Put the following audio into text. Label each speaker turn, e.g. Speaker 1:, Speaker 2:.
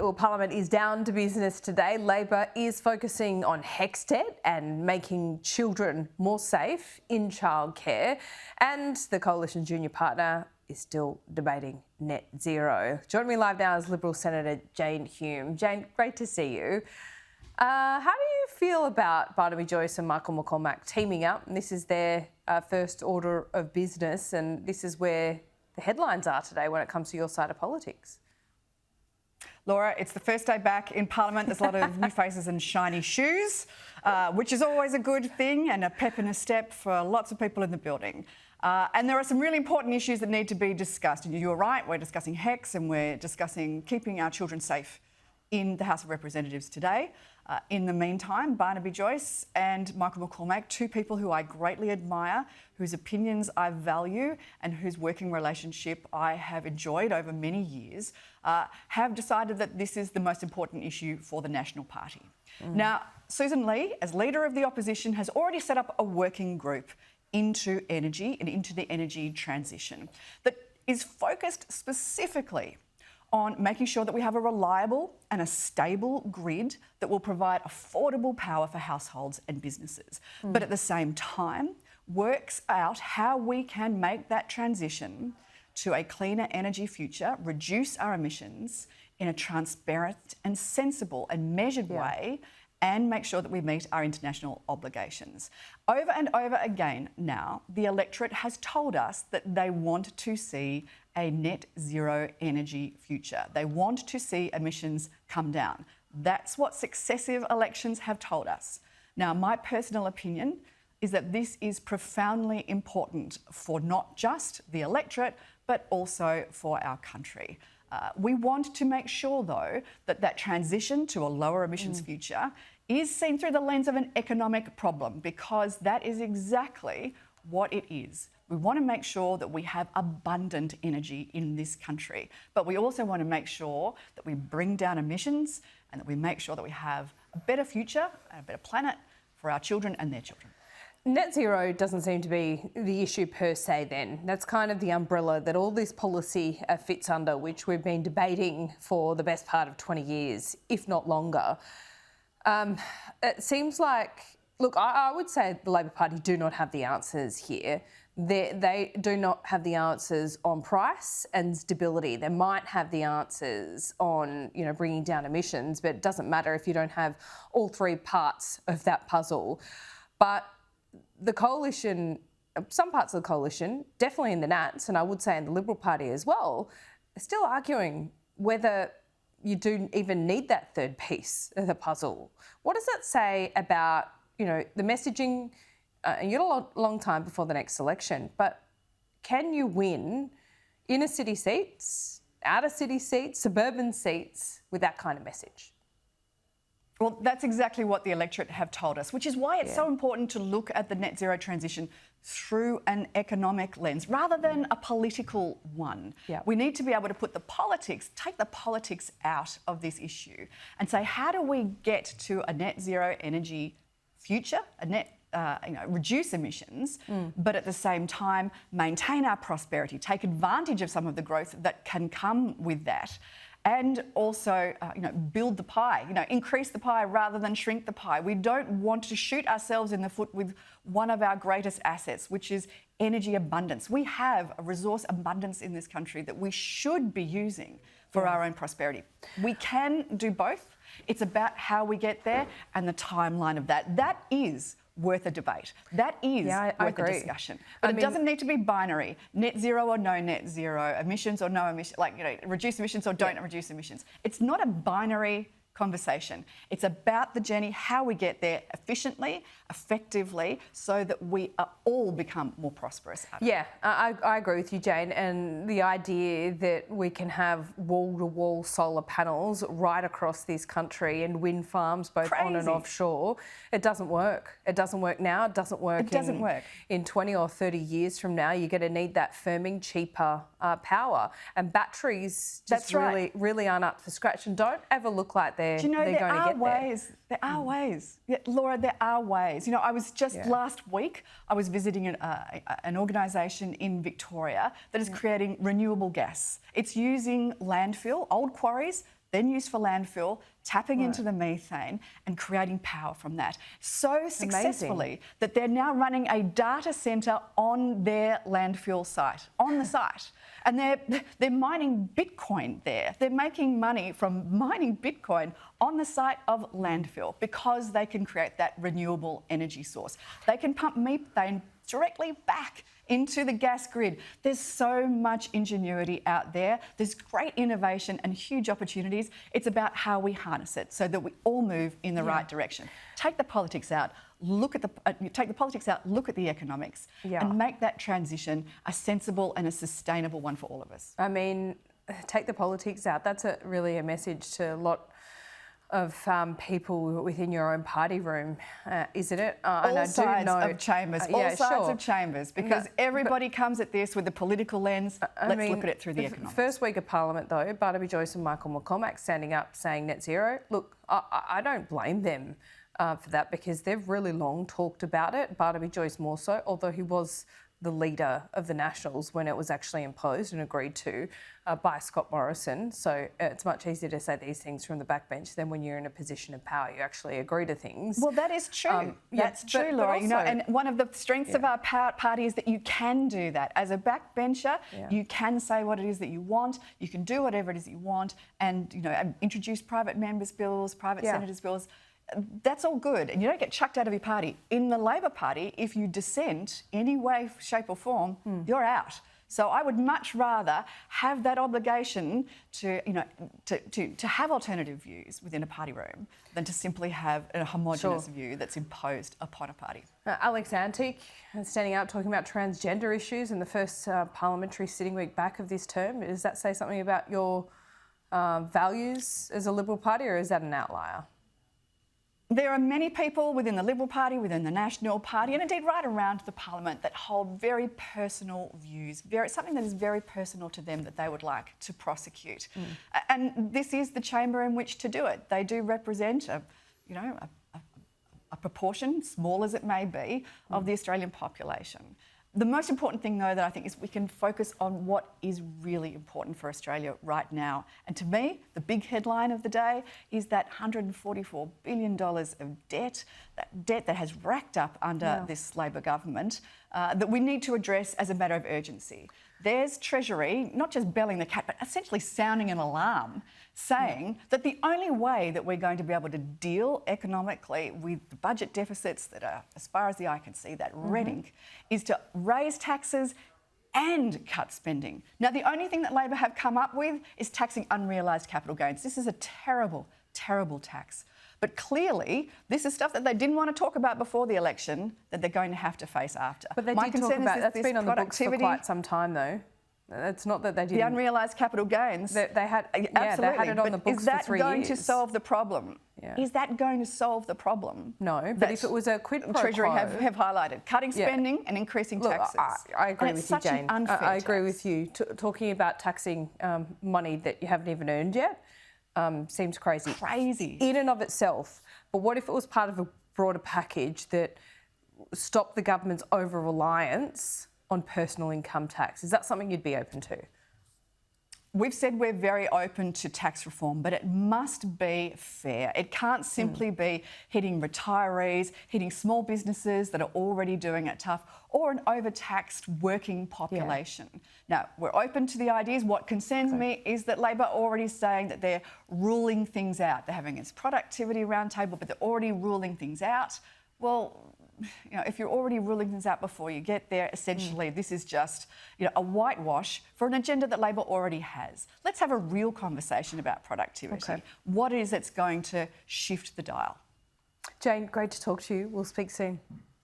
Speaker 1: Well, Parliament is down to business today. Labor is focusing on HECS and making children more safe in childcare. And the Coalition junior partner is still debating net zero. Joining me live now is Liberal Senator Jane Hume. Jane, great to see you. How do you feel about Barnaby Joyce and Michael McCormack teaming up? And this is their first order of business, and this is where the headlines are today when it comes to your side of politics.
Speaker 2: Laura, it's the first day back in Parliament. There's a lot of new faces and shiny shoes, which is always a good thing and a pep in a step for lots of people in the building. And there are some really important issues that need to be discussed. And you're right, we're discussing HECS and we're discussing keeping our children safe in the House of Representatives today. In the meantime, Barnaby Joyce and Michael McCormack, two people who I greatly admire, whose opinions I value and whose working relationship I have enjoyed over many years, have decided that this is the most important issue for the National Party. Now, Sussan Ley, as Leader of the Opposition, has already set up a working group into energy and into the energy transition that is focused specifically on making sure that we have a reliable and a stable grid that will provide affordable power for households and businesses, but at the same time works out how we can make that transition to a cleaner energy future, reduce our emissions in a transparent and sensible and measured way, and make sure that we meet our international obligations. Over and over again now, the electorate has told us that they want to see a net zero energy future. They want to see emissions come down. That's what successive elections have told us. Now, my personal opinion is that this is profoundly important for not just the electorate, but also for our country. We want to make sure, though, that that transition to a lower emissions future is seen through the lens of an economic problem, because that is exactly what it is. We want to make sure that we have abundant energy in this country, but we also want to make sure that we bring down emissions and that we make sure that we have a better future and a better planet for our children and their children.
Speaker 1: Net zero doesn't seem to be the issue per se then. That's kind of the umbrella that all this policy fits under, which we've been debating for the best part of 20 years, if not longer. It seems like, look, I would say the Labor Party do not have the answers here. They do not have the answers on price and stability. They might have the answers on, bringing down emissions, but it doesn't matter if you don't have all three parts of that puzzle. But the coalition, some parts of the coalition, definitely in the Nats, and I would say in the Liberal Party as well, are still arguing whether you do even need that third piece of the puzzle. What does that say about, the messaging? And you've got a long time before the next election, but can you win inner city seats, outer city seats, suburban seats with that kind of message?
Speaker 2: Well, that's exactly what the electorate have told us, which is why it's so important to look at the net zero transition through an economic lens rather than a political one. We need to be able to put take the politics out of this issue and say, how do we get to a net zero energy future, reduce emissions, but at the same time maintain our prosperity, take advantage of some of the growth that can come with that, and also, build the pie, increase the pie rather than shrink the pie. We don't want to shoot ourselves in the foot with one of our greatest assets, which is energy abundance. We have a resource abundance in this country that we should be using for our own prosperity. We can do both. It's about how we get there and the timeline of that. That is worth a debate. That is worth a discussion. But it doesn't need to be binary. Net zero or no net zero, emissions or no emissions, reduce emissions or don't reduce emissions. It's not a binary conversation. It's about the journey, how we get there efficiently, effectively, so that we all become more prosperous.
Speaker 1: I agree with you, Jane. And the idea that we can have wall-to-wall solar panels right across this country and wind farms both on and offshore, it doesn't work. It doesn't work now. It doesn't work. In 20 or 30 years from now, you're going to need that firming, cheaper power. And batteries just really aren't up to scratch and don't ever look like they're going to get there.
Speaker 2: There are ways. Yeah, Laura, there are ways. I was just last week, I was visiting an organisation in Victoria that is creating renewable gas. It's using landfill, old quarries. then used for landfill, tapping into the methane and creating power from that. So successfully that they're now running a data centre on their landfill site, on the site. And they're mining Bitcoin there. They're making money from mining Bitcoin on the site of landfill because they can create that renewable energy source. They can pump methane directly back into the gas grid. There's so much ingenuity out there. There's great innovation and huge opportunities. It's about how we harness it so that we all move in the right direction. Take the politics out. Look at take the politics out, look at the economics and make that transition a sensible and a sustainable one for all of us.
Speaker 1: I mean, take the politics out. That's really a message to a lot of people within your own party room, isn't it?
Speaker 2: All sides of chambers, all sides of chambers, because everybody comes at this with a political lens. Let's look at it through the economics.
Speaker 1: First week of Parliament, though, Barnaby Joyce and Michael McCormack standing up saying net zero. Look, I don't blame them for that because they've really long talked about it. Barnaby Joyce more so, although he was the leader of the Nationals when it was actually imposed and agreed to by Scott Morrison. So it's much easier to say these things from the backbench than when you're in a position of power. You actually agree to things.
Speaker 2: Well, that is true. That's true, Laura. Also, you know, and one of the strengths of our party is that you can do that. As a backbencher, you can say what it is that you want. You can do whatever it is that you want, and introduce private members' bills, private senators' bills. That's all good, and you don't get chucked out of your party. In the Labor Party, if you dissent any way, shape or form, you're out. So I would much rather have that obligation to have alternative views within a party room than to simply have a homogenous view that's imposed upon a party.
Speaker 1: Alex Antic standing up talking about transgender issues in the first parliamentary sitting week back of this term. Does that say something about your values as a Liberal Party, or is that an outlier?
Speaker 2: There are many people within the Liberal Party, within the National Party, and indeed right around the Parliament that hold very personal views, something that is very personal to them that they would like to prosecute. And this is the chamber in which to do it. They do represent a proportion, small as it may be, of the Australian population. The most important thing, though, that I think is we can focus on what is really important for Australia right now. And to me, the big headline of the day is that $144 billion of debt, that debt that has racked up under this Labor government, that we need to address as a matter of urgency. There's Treasury, not just belling the cat, but essentially sounding an alarm, saying that the only way that we're going to be able to deal economically with the budget deficits that are, as far as the eye can see, that red ink, is to raise taxes and cut spending. Now, the only thing that Labor have come up with is taxing unrealised capital gains. This is a terrible, terrible tax. But clearly, this is stuff that they didn't want to talk about before the election that they're going to have to face after.
Speaker 1: But they did talk about that's been on the books for quite some time, though. It's not that they didn't.
Speaker 2: The unrealised capital gains.
Speaker 1: They had,
Speaker 2: absolutely.
Speaker 1: They had it on the books for 3 years.
Speaker 2: Is that going to solve the problem? Is that going to solve the problem?
Speaker 1: No, but if it was a quid pro quo...
Speaker 2: Treasury have highlighted cutting spending and increasing taxes.
Speaker 1: I agree with you, Jane. I agree with you. Talking about taxing money that you haven't even earned yet seems crazy.
Speaker 2: Crazy.
Speaker 1: In and of itself. But what if it was part of a broader package that stopped the government's over-reliance on personal income tax? Is that something you'd be open to?
Speaker 2: We've said we're very open to tax reform, but it must be fair. It can't simply be hitting retirees, hitting small businesses that are already doing it tough, or an overtaxed working population. Now, we're open to the ideas. What concerns me is that Labor are already saying that they're ruling things out. They're having its productivity roundtable, but they're already ruling things out. Well, if you're already ruling things out before you get there, essentially this is just a whitewash for an agenda that Labor already has. Let's have a real conversation about productivity. What is it's going to shift the dial?
Speaker 1: Jane, great to talk to you. We'll speak soon.